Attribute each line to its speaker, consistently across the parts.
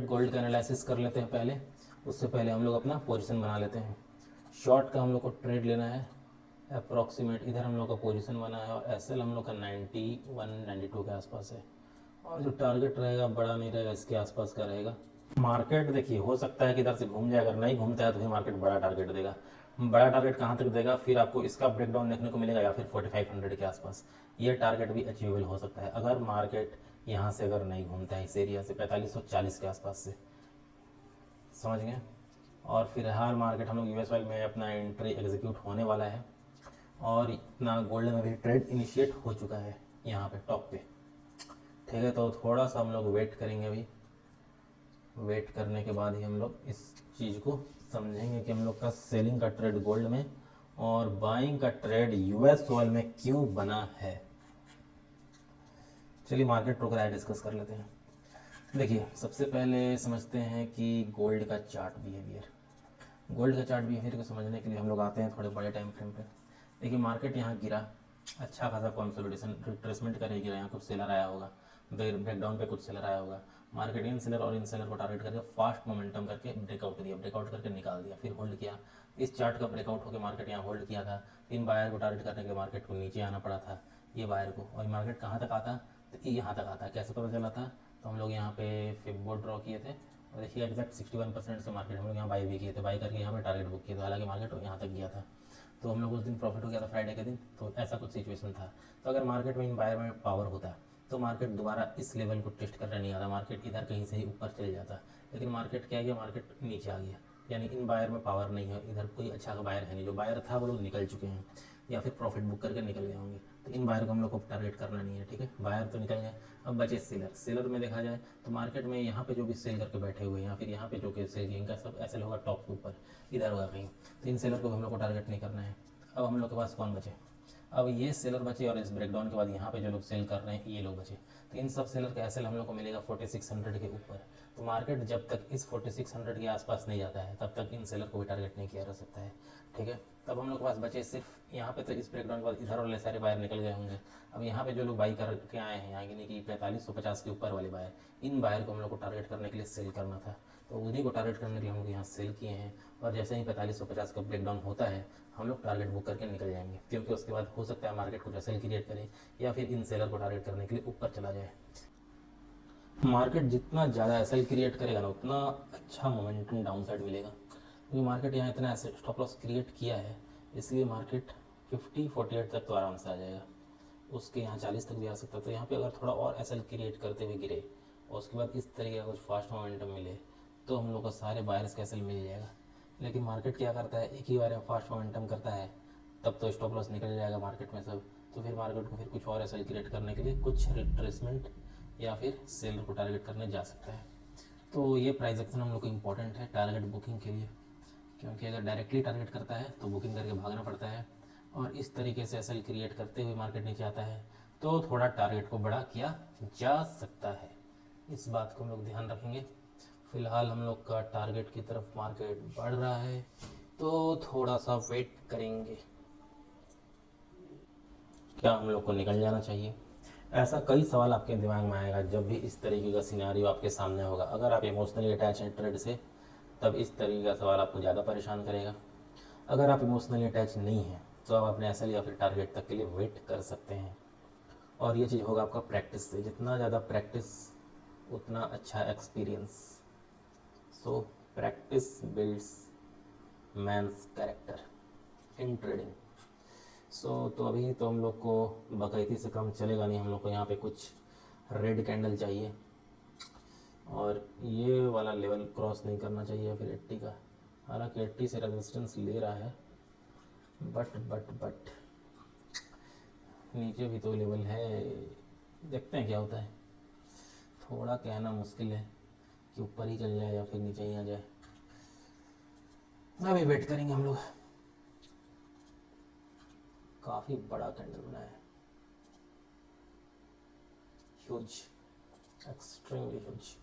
Speaker 1: Gold का analysis कर लेते हैं पहले। उससे पहले हम लोग अपना पोजीशन बना लेते हैं। शॉर्ट का हम लोग को ट्रेड लेना है अप्रॉक्सीमेट, इधर हम लोग का पोजीशन बना है और एसएल हम लोग का 91-92 के आसपास है और जो टारगेट रहेगा बड़ा नहीं रहेगा, इसके आसपास का रहेगा। मार्केट देखिए हो सकता है कि इधर से घूम जाए, अगर नहीं घूमता है तो फिर मार्केट बड़ा टारगेट देगा। बड़ा टारगेट कहाँ तक देगा, फिर आपको इसका ब्रेकडाउन देखने को मिलेगा या फिर 4500 के आसपास। ये टारगेट भी अचीवेबल हो सकता है अगर मार्केट यहाँ से अगर नहीं घूमता है, इस एरिया से 4540 के आसपास से, समझ गए। और फिलहाल मार्केट हम लोग यूएस ऑयल में अपना एंट्री एग्जीक्यूट होने वाला है और इतना गोल्ड में भी ट्रेड इनिशिएट हो चुका है यहाँ पे टॉप पे, ठीक है। तो थोड़ा सा हम लोग वेट करेंगे, अभी वेट करने के बाद ही हम लोग इस चीज़ को समझेंगे कि हम लोग का सेलिंग का ट्रेड गोल्ड में और बाइंग का ट्रेड यूएस ऑयल में क्यों बना है। चलिए मार्केट रुक रहा है, डिस्कस कर लेते हैं। देखिए सबसे पहले समझते हैं कि गोल्ड का चार्ट बिहेवियर। गोल्ड का चार्ट बिहेवियर को समझने के लिए हम लोग आते हैं थोड़े बड़े टाइम फ्रेम पे। देखिए मार्केट यहाँ गिरा, अच्छा खासा कंसोलिडेशन रिट्रेसमेंट करे गिरा, यहाँ कुछ सेलर आया होगा, ब्रेकडाउन पे कुछ सेलर आया होगा। मार्केट इन सेलर और इन सेलर को टारगेट करके फास्ट मोमेंटम करके ब्रेकआउट दिया, ब्रेकआउट करके निकाल दिया, फिर होल्ड किया। इस चार्ट का ब्रेकआउट होकर मार्केट यहाँ होल्ड किया था। इन बायर को टारगेट करने के लिए मार्केट को नीचे आना पड़ा था, ये बायर को, और मार्केट कहाँ तक आता, तो यहाँ तक आता। कैसे पता चला था, तो हम लोग यहाँ पे फिबो ड्रॉ किए थे और देखिए एग्जैक्ट 61% से मार्केट हम लोग यहाँ बाई भी किए थे, बाई करके यहाँ पे टारगेट बुक किया था, हालांकि मार्केट यहाँ तक गया था। तो हम लोग उस दिन प्रॉफिट हो गया था फ्राइडे के दिन, तो ऐसा कुछ सिचुएशन था। तो अगर मार्केट में इन बायर में पावर होता तो मार्केट दोबारा इस लेवल को टेस्ट करने नहीं आता, मार्केट इधर कहीं से ही ऊपर चल जाता। लेकिन मार्केट क्या गया, मार्केट नीचे आ गया, यानी इन बायर में पावर नहीं है, इधर कोई अच्छा का बायर है नहीं, जो बायर था वो लोग निकल चुके हैं या फिर प्रॉफिट बुक करके निकल गए होंगे। तो इन बायर को हम लोग को टारगेट करना नहीं है, ठीक है। बायर तो निकल गए, अब बचे सेलर। सेलर में देखा जाए तो मार्केट में यहाँ पे जो भी सेल करके बैठे हुए हैं या फिर यहाँ पे जो कि सेल किए, इनका सब ऐसे होगा टॉप के ऊपर, इधर होगा कहीं, तो इन सेलर को हम लोग को टारगेट नहीं करना है। अब हम लोग के पास कौन बचे, अब ये सेलर बचे और इस ब्रेकडाउन के बाद यहाँ पे जो लोग सेल कर रहे हैं ये लोग बचे। तो इन सब सेलर का एसएल हम लोग को मिलेगा 4600 के ऊपर। तो मार्केट जब तक इस 4600 के आसपास नहीं जाता है तब तक इन सेलर को भी टारगेट नहीं किया जा सकता है, ठीक है। तब हम लोग के पास बचे सिर्फ यहाँ पे, तो इस ब्रेकडाउन के बाद इधर वाले सारे बायर निकल गए होंगे। अब यहाँ पे जो लोग बाई करके आए हैं, यानी कि 4550 के ऊपर वाले बायर, इन बायर को हम लोग को टारगेट करने के लिए सेल करना था, तो उन्हीं को टारगेट करने के लिए हम लोग यहाँ सेल किए हैं। और जैसे ही 4550 का ब्रेकडाउन होता है हम लोग टारगेट बुक करके निकल जाएंगे, क्योंकि उसके बाद हो सकता है मार्केट कुछ एसएल क्रिएट करे या फिर इन सेलर को टारगेट करने के लिए ऊपर चला जाए। मार्केट जितना ज़्यादा एसएल क्रिएट करेगा ना उतना अच्छा मोमेंटम डाउन साइड मिलेगा, क्योंकि मार्केट यहाँ इतना स्टॉप लॉस क्रिएट किया है, इसलिए मार्केट 50-48 तक तो आराम से आ जाएगा, उसके यहाँ 40 तक भी आ सकता है। तो यहाँ पे अगर थोड़ा और एसएल क्रिएट करते हुए गिरे और उसके बाद इस तरीके का कुछ फास्ट मोमेंटम मिले तो हम लोग को सारे बायर्स का एसएल मिल जाएगा। लेकिन मार्केट क्या करता है, एक ही बार में फास्ट मोमेंटम करता है, तब तो स्टॉप लॉस निकल जाएगा मार्केट में सब। तो फिर मार्केट को फिर कुछ और एसएल क्रिएट करने के लिए कुछ रिट्रेसमेंट या फिर सेलर को टारगेट करने जा सकता है। तो ये प्राइस एक्शन हम लोग को इम्पोर्टेंट है टारगेट बुकिंग के लिए, क्योंकि अगर डायरेक्टली टारगेट करता है तो बुकिंग करके भागना पड़ता है, और इस तरीके से एसएल क्रिएट करते हुए मार्केट नीचे आता है तो थोड़ा टारगेट को बड़ा किया जा सकता है। इस बात को हम लोग ध्यान रखेंगे। फिलहाल हम लोग का टारगेट की तरफ मार्केट बढ़ रहा है तो थोड़ा सा वेट करेंगे। क्या हम लोग को निकल जाना चाहिए, ऐसा कई सवाल आपके दिमाग में आएगा जब भी इस तरीके का सिनेरियो आपके सामने होगा। अगर आप इमोशनली अटैच हैं ट्रेड से तब इस तरीके का सवाल आपको ज़्यादा परेशान करेगा। अगर आप इमोशनली अटैच नहीं हैं तो आप अपने एसएल या फिर टारगेट तक के लिए वेट कर सकते हैं, और ये चीज़ होगा आपका प्रैक्टिस से। जितना ज़्यादा प्रैक्टिस उतना अच्छा experience. So practice builds man's character in trading. तो अभी तो हम लोग को बकैती से कम चलेगा नहीं, हम लोग को यहाँ पे कुछ रेड कैंडल चाहिए और ये वाला लेवल क्रॉस नहीं करना चाहिए फिर 80 का। हालांकि 80 से रेजिस्टेंस ले रहा है, बट नीचे भी तो लेवल है, देखते हैं क्या होता है। थोड़ा कहना मुश्किल है कि ऊपर ही चल जाए या फिर नीचे ही आ जाए, अभी वेट करेंगे हम लोग। काफ़ी बड़ा कैंडल बनाया है, ह्यूज, एक्सट्रीमली ह्यूज।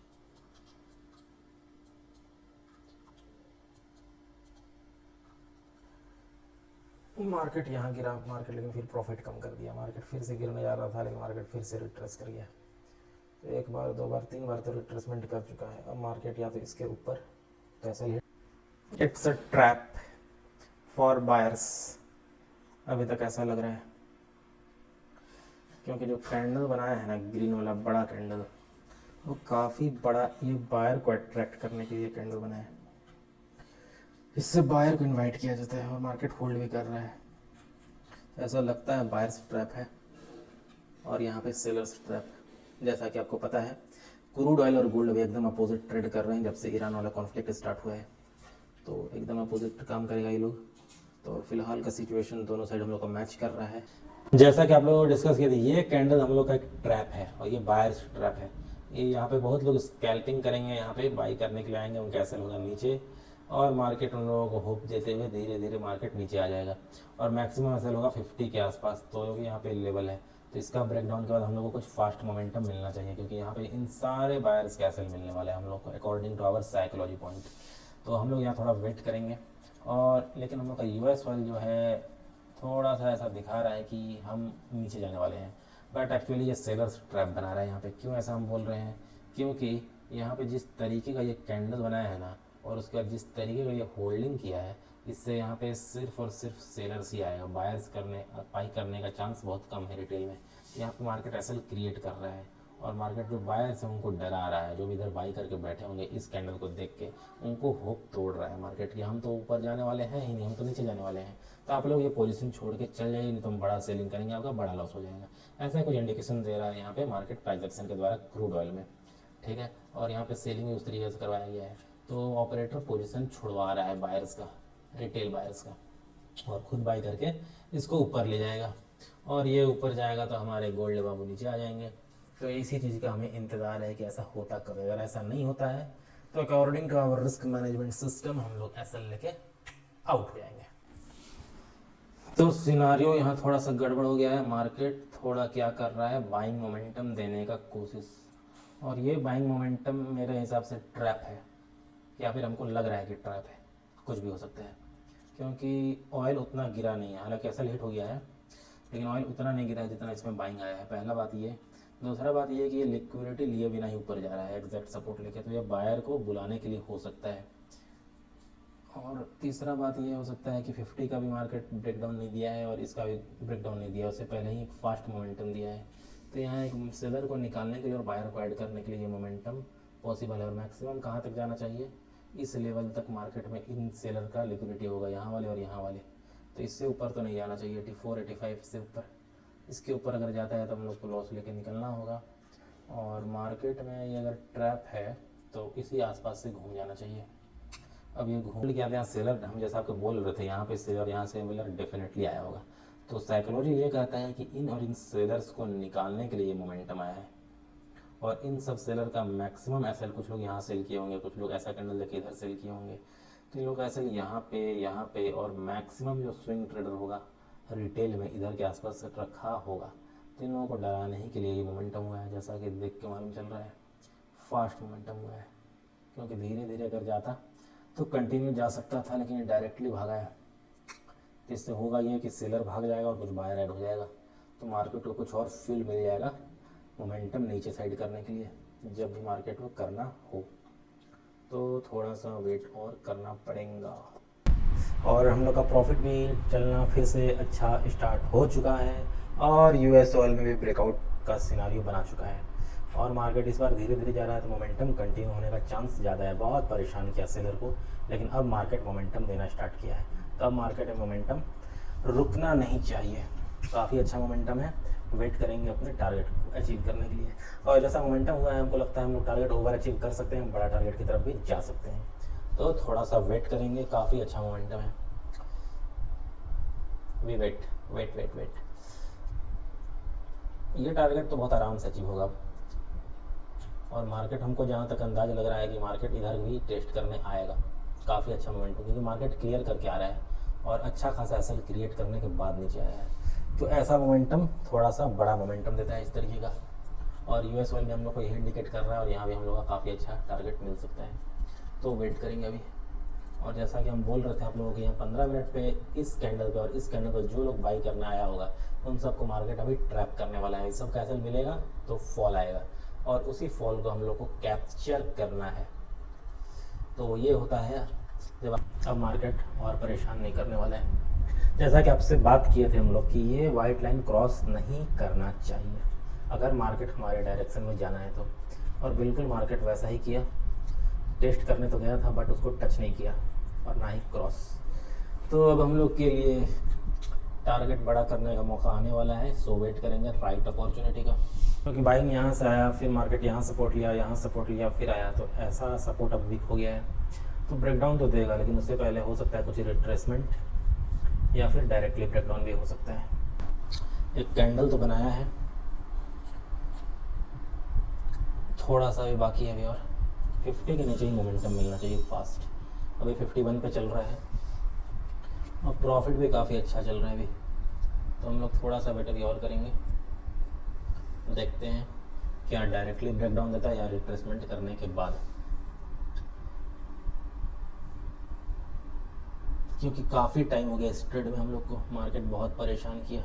Speaker 1: मार्केट यहाँ गिरा, मार्केट लेकिन फिर प्रॉफिट कम कर दिया, मार्केट फिर से गिरने जा रहा था लेकिन मार्केट फिर से रिट्रेस कर गया। तो एक बार, दो बार, तीन बार तो रिट्रेसमेंट कर चुका है। अब मार्केट या तो इसके ऊपर तो ऐसा ही, it's a trap for buyers. अभी तक ऐसा लग रहा है, क्योंकि जो कैंडल बनाया है ना ग्रीन वाला बड़ा कैंडल, वो काफ़ी बड़ा, ये बायर को अट्रैक्ट करने के लिए कैंडल बनाया है। इससे बायर को इनवाइट किया जाता है और मार्केट होल्ड भी कर रहा है। ऐसा लगता है बायर्स ट्रैप है और यहाँ पे सेलर्स ट्रैप। जैसा कि आपको पता है क्रूड ऑयल और गोल्ड भी एकदम अपोजिट ट्रेड कर रहे हैं जब से ईरान वाला कॉन्फ्लिक्ट स्टार्ट हुआ है, तो एकदम अपोजिट काम करेगा ये लोग। तो फिलहाल का सिचुएशन दोनों साइड हम लोग का मैच कर रहा है। जैसा कि आप लोगों ने डिस्कस किया था, ये कैंडल हम लोग का एक ट्रैप है और ये बायर्स ट्रैप है। ये यहाँ पे बहुत लोग स्कैल्पिंग करेंगे, यहाँ पे बाई करने के लिए आएंगे, उनका ऐसा होगा नीचे, और मार्केट उन लोगों को होप देते हुए धीरे धीरे मार्केट नीचे आ जाएगा और मैक्सिमम ऐसा होगा 50 के आसपास। तो यहाँ पे लेवल है, तो इसका ब्रेकडाउन के बाद हम लोग को कुछ फास्ट मोमेंटम मिलना चाहिए, क्योंकि यहाँ पे इन सारे बायर्स के एसएल मिलने वाले हैं हम लोग को according to our psychology point. तो हम लोग यहाँ थोड़ा वेट करेंगे। और लेकिन हम लोग का यूएस वाल जो है थोड़ा सा ऐसा दिखा रहा है कि हम नीचे जाने वाले हैं, बट एक्चुअली ये सेलर्स ट्रैप बना रहा है यहाँ पे। क्यों ऐसा हम बोल रहे हैं? क्योंकि यहाँ पे जिस तरीके का ये कैंडल बनाया है ना, और उसके बाद जिस तरीके का ये होल्डिंग किया है, इससे यहाँ पे सिर्फ और सिर्फ सेलर्स ही आएगा। बायर्स बाई करने का चांस बहुत कम है रिटेल में। यहाँ पे मार्केट एसएल क्रिएट कर रहा है और मार्केट जो बायर्स हैं उनको डरा रहा है, जो भी इधर बाई करके बैठे होंगे इस कैंडल को देख के, उनको होप तोड़ रहा है मार्केट की हम तो ऊपर जाने वाले हैं ही नहीं, हम तो नीचे जाने वाले हैं। तो आप लोग ये पोजीशन छोड़ के चल जाइए, नहीं तो हम बड़ा सेलिंग करेंगे, आपका बड़ा लॉस हो जाएगा। ऐसा कुछ इंडिकेशन दे रहा है यहाँ पे मार्केट प्राइस एक्शन के द्वारा क्रूड ऑयल में, ठीक है। और यहाँ पे सेलिंग भी उस तरीके से करवाया गया है। तो ऑपरेटर पोजीशन छुड़वा रहा है बायर्स का, रिटेल बायर्स का, और खुद बाई करके इसको ऊपर ले जाएगा, और ये ऊपर जाएगा तो हमारे गोल्ड बाबू नीचे आ जाएंगे। तो इसी चीज़ का हमें इंतज़ार है कि ऐसा होता कब। अगर ऐसा नहीं होता है तो according to our risk management system हम लोग एसएल लेके आउट हो जाएंगे। तो सिनारियो यहाँ थोड़ा सा गड़बड़ हो गया है। मार्केट थोड़ा क्या कर रहा है, बाइंग मोमेंटम देने का कोशिश, और ये बाइंग मोमेंटम मेरे हिसाब से ट्रैप है, या फिर हमको लग रहा है कि ट्रैप है, कुछ भी हो सकता है। क्योंकि ऑयल उतना गिरा नहीं है, हालांकि एसएल हिट हो गया है, लेकिन ऑयल उतना नहीं गिरा है जितना इसमें बाइंग आया है। पहला बात ये। दूसरा बात ये कि ये लिक्विडिटी लिए बिना ही ऊपर जा रहा है एग्जैक्ट सपोर्ट लेके, तो ये बायर को बुलाने के लिए हो सकता है। और तीसरा बात ये हो सकता है कि 50 का भी मार्केट ब्रेकडाउन नहीं दिया है और इसका भी ब्रेकडाउन नहीं दिया, उससे पहले ही एक फास्ट मोमेंटम दिया है। तो यहाँ एक सेलर को निकालने के लिए और बायर को ऐड करने के लिए ये मोमेंटम पॉसिबल है। और मैक्सिमम कहाँ तक जाना चाहिए, इस लेवल तक मार्केट में इन सेलर का लिक्विडिटी होगा, यहाँ वाले और यहाँ वाले। तो इससे ऊपर तो नहीं जाना चाहिए, 84 85 से ऊपर। इसके ऊपर अगर जाता है तो हम लोग को लॉस लेके निकलना होगा। और मार्केट में ये अगर ट्रैप है तो इसी आसपास से घूम जाना चाहिए। अब ये घूम के आते हैं सेलर, हम जैसा आपको बोल रहे थे यहाँ पे सेलर, यहाँ से सेलर डेफिनेटली आया होगा। तो साइकोलॉजी ये कहता है कि इन और इन सेलर्स को निकालने के लिए ये मोमेंटम आया है। और इन सब सेलर का मैक्सिमम एसएल, कुछ लोग यहाँ सेल किए होंगे, कुछ लोग ऐसा कैंडल लेके इधर सेल किए होंगे, तो इन लोग का एसएल यहाँ पे और मैक्सिमम जो स्विंग ट्रेडर होगा रिटेल में इधर के आसपास से रखा होगा। तो इन लोगों को डराने ही के लिए ये मोमेंटम हुआ है, जैसा कि देख के मालूम चल रहा है फास्ट मोमेंटम हुआ है। क्योंकि धीरे धीरे अगर जाता तो कंटिन्यू जा सकता था, लेकिन ये डायरेक्टली भागा है। तो इससे होगा ये कि सेलर भाग जाएगा और कुछ बायर ऐड हो जाएगा, तो मार्केट को कुछ और फील मिल जाएगा मोमेंटम नीचे साइड करने के लिए जब भी मार्केट को करना हो। तो थोड़ा सा वेट और करना पड़ेगा। और हम लोग का प्रॉफिट भी चलना फिर से अच्छा स्टार्ट हो चुका है, और यूएस ऑयल में भी ब्रेकआउट का सिनारियो बना चुका है, और मार्केट इस बार धीरे धीरे जा रहा है, तो मोमेंटम कंटिन्यू होने का चांस ज़्यादा है। बहुत परेशान किया सेलर को, लेकिन अब मार्केट मोमेंटम देना स्टार्ट किया है, तो अब मार्केट में मोमेंटम रुकना नहीं चाहिए। काफ़ी अच्छा मोमेंटम है, वेट करेंगे अपने टारगेट को अचीव करने के लिए। और जैसा मोमेंटम हुआ है, हमको लगता है हम लोग टारगेट ओवर अचीव कर सकते हैं, बड़ा टारगेट की तरफ भी जा सकते हैं। तो थोड़ा सा वेट करेंगे, काफ़ी अच्छा मोमेंटम है। We wait wait wait wait. ये टारगेट तो बहुत आराम से अचीव होगा, और मार्केट हमको जहाँ तक अंदाज लग रहा है कि मार्केट इधर भी टेस्ट करने आएगा। काफ़ी अच्छा मोमेंटम, क्योंकि मार्केट क्लियर करके आ रहा है और अच्छा खासा एसएल क्रिएट करने के बाद नीचे आया है। तो ऐसा मोमेंटम थोड़ा सा बड़ा मोमेंटम देता है इस तरीके का। और यूएस ऑयल भी हम लोग को यही इंडिकेट कर रहा है, और यहाँ भी हम लोग का काफ़ी अच्छा टारगेट मिल सकता है। तो वेट करेंगे अभी। और जैसा कि हम बोल रहे थे आप लोगों के यहाँ 15 मिनट पे इस कैंडल पे और इस कैंडल पे जो लोग बाई करने आया होगा उन सबको मार्केट अभी ट्रैप करने वाला है। इस सब का एसएल मिलेगा तो फॉल आएगा, और उसी फॉल को हम लोग को कैप्चर करना है। तो ये होता है जब अब मार्केट और परेशान नहीं करने वाला है। जैसा कि आपसे बात किए थे हम लोग कि ये वाइट लाइन क्रॉस नहीं करना चाहिए अगर मार्केट हमारे डायरेक्शन में जाना है तो, और बिल्कुल मार्केट वैसा ही किया। टेस्ट करने तो गया था बट उसको टच नहीं किया और ना ही क्रॉस। तो अब हम लोग के लिए टारगेट बड़ा करने का मौका आने वाला है, सो वेट करेंगे राइट अपॉर्चुनिटी का। क्योंकि बाइंग यहाँ से आया, फिर मार्केट यहाँ सपोर्ट लिया, यहाँ सपोर्ट लिया, फिर आया, तो ऐसा सपोर्ट अब वीक हो गया है तो ब्रेकडाउन तो देगा, लेकिन उससे पहले हो सकता है कुछ रिट्रेसमेंट या फिर डायरेक्टली ब्रेकडाउन भी हो सकता है। एक कैंडल तो बनाया है, थोड़ा सा भी बाकी है अभी, और 50 के नीचे ही मोमेंटम मिलना चाहिए फास्ट। अभी 51 पे चल रहा है और प्रॉफिट भी काफ़ी अच्छा चल रहा है अभी, तो हम लोग थोड़ा सा बेटर और करेंगे। देखते हैं क्या डायरेक्टली ब्रेकडाउन देता है या रिट्रेसमेंट करने के बाद, क्योंकि काफ़ी टाइम हो गया इस ट्रेड में हम लोग को, मार्केट बहुत परेशान किया।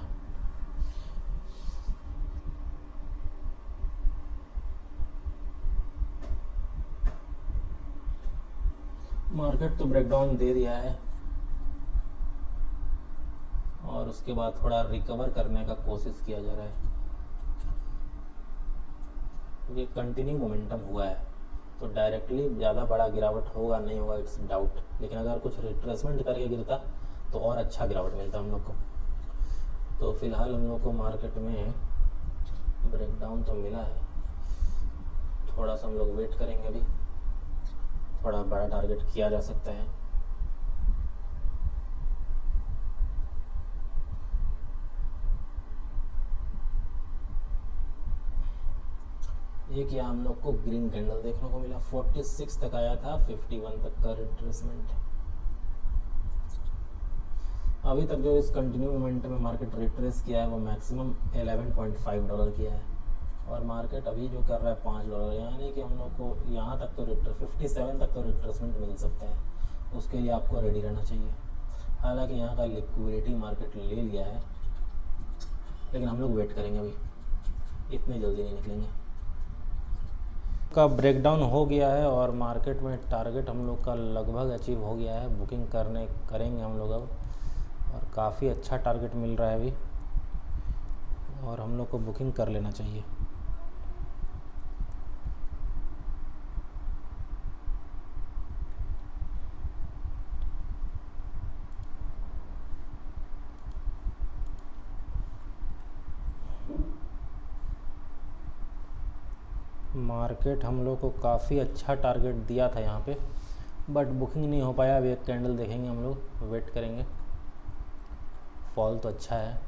Speaker 1: मार्केट तो ब्रेकडाउन दे दिया है और उसके बाद थोड़ा रिकवर करने का कोशिश किया जा रहा है। ये कंटिन्यू मोमेंटम हुआ है तो डायरेक्टली ज़्यादा बड़ा गिरावट होगा नहीं होगा इट्स डाउट, लेकिन अगर कुछ रिट्रेसमेंट करके गिरता तो और अच्छा गिरावट मिलता हम लोग को। तो फिलहाल हम लोग को मार्केट में ब्रेकडाउन तो मिला है, थोड़ा सा हम लोग वेट करेंगे। अभी थोड़ा बड़ा टारगेट किया जा सकता है। एक यहाँ हम लोग को ग्रीन कैंडल देखने को मिला, 46 तक आया था, 51 तक का रिट्रेसमेंट। अभी तक जो इस कंटिन्यू मोमेंटम में मार्केट रिट्रेस किया है वो मैक्सिमम $11.5 किया है, और मार्केट अभी जो कर रहा है $5, यानी कि हम लोग को यहाँ तक तो 57 तक तो रिट्रेसमेंट मिल सकता है। उसके लिए आपको रेडी रहना चाहिए। हालांकि यहाँ का लिक्विडिटी मार्केट ले लिया है, लेकिन हम लोग वेट करेंगे, अभी इतने जल्दी नहीं निकलेंगे। का ब्रेकडाउन हो गया है और मार्केट में टारगेट हम लोग का लगभग अचीव हो गया है। बुकिंग करेंगे हम लोग अब, और काफ़ी अच्छा टारगेट मिल रहा है अभी, और हम लोग को बुकिंग कर लेना चाहिए। मार्केट हम लोग को काफ़ी अच्छा टारगेट दिया था यहाँ पे, बट बुकिंग नहीं हो पाया। अभी एक कैंडल देखेंगे हम लोग, वेट करेंगे। फॉल तो अच्छा है,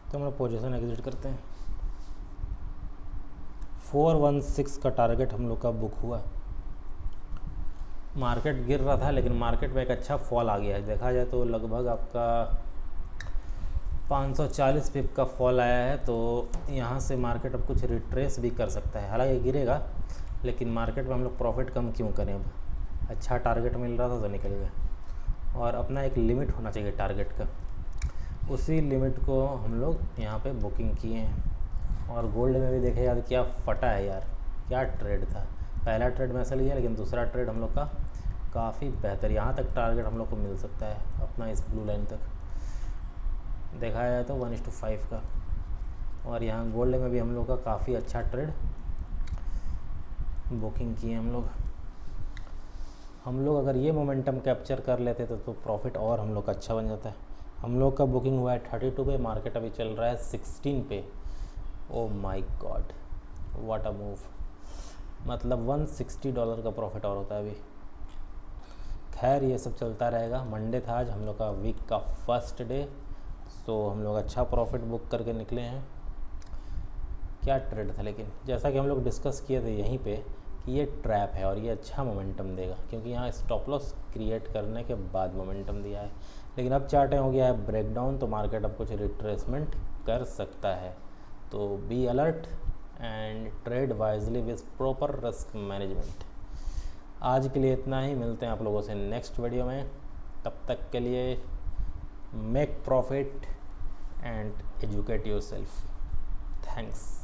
Speaker 1: तो हम लोग पोजीशन एग्जिट करते हैं। 416 का टारगेट हम लोग का बुक हुआ। मार्केट गिर रहा था, लेकिन मार्केट में एक अच्छा फॉल आ गया है। देखा जाए तो लगभग आपका 540 पिप का फॉल आया है, तो यहाँ से मार्केट अब कुछ रिट्रेस भी कर सकता है। हालांकि गिरेगा, लेकिन मार्केट में हम लोग प्रॉफिट कम क्यों करें। अब अच्छा टारगेट मिल रहा था तो निकल गया, और अपना एक लिमिट होना चाहिए टारगेट का, उसी लिमिट को हम लोग यहाँ पे बुकिंग किए हैं। और गोल्ड में भी देखे यार क्या फटा है यार, क्या ट्रेड था। पहला ट्रेड में ऐसा लिया, लेकिन दूसरा ट्रेड हम लोग का काफ़ी बेहतर। यहाँ तक टारगेट हम लोग को मिल सकता है अपना, इस ब्लू लाइन तक देखा जाए तो 1:5 का। और यहाँ गोल्ड में भी हम लोग का काफ़ी अच्छा ट्रेड बुकिंग किए हम लोग अगर ये मोमेंटम कैप्चर कर लेते तो प्रॉफिट और हम लोग का अच्छा बन जाता है। हम लोग का बुकिंग हुआ है 32 पे, मार्केट अभी चल रहा है 16 पे। Oh my God, what a move. मतलब $160 का प्रॉफिट और होता है अभी। खैर ये सब चलता रहेगा। मंडे था आज, हम लोग का वीक का फर्स्ट डे, तो हम लोग अच्छा प्रॉफिट बुक करके निकले हैं।
Speaker 2: क्या ट्रेड था, लेकिन जैसा कि हम लोग डिस्कस किए थे यहीं पे कि ये ट्रैप है और ये अच्छा मोमेंटम देगा, क्योंकि यहाँ स्टॉप लॉस क्रिएट करने के बाद मोमेंटम दिया है। लेकिन अब चार्ट हो गया है ब्रेकडाउन, तो मार्केट अब कुछ रिट्रेसमेंट कर सकता है। तो be alert and trade wisely with proper risk management. आज के लिए इतना ही, मिलते हैं आप लोगों से नेक्स्ट वीडियो में। तब तक के लिए make profit and educate yourself. Thanks.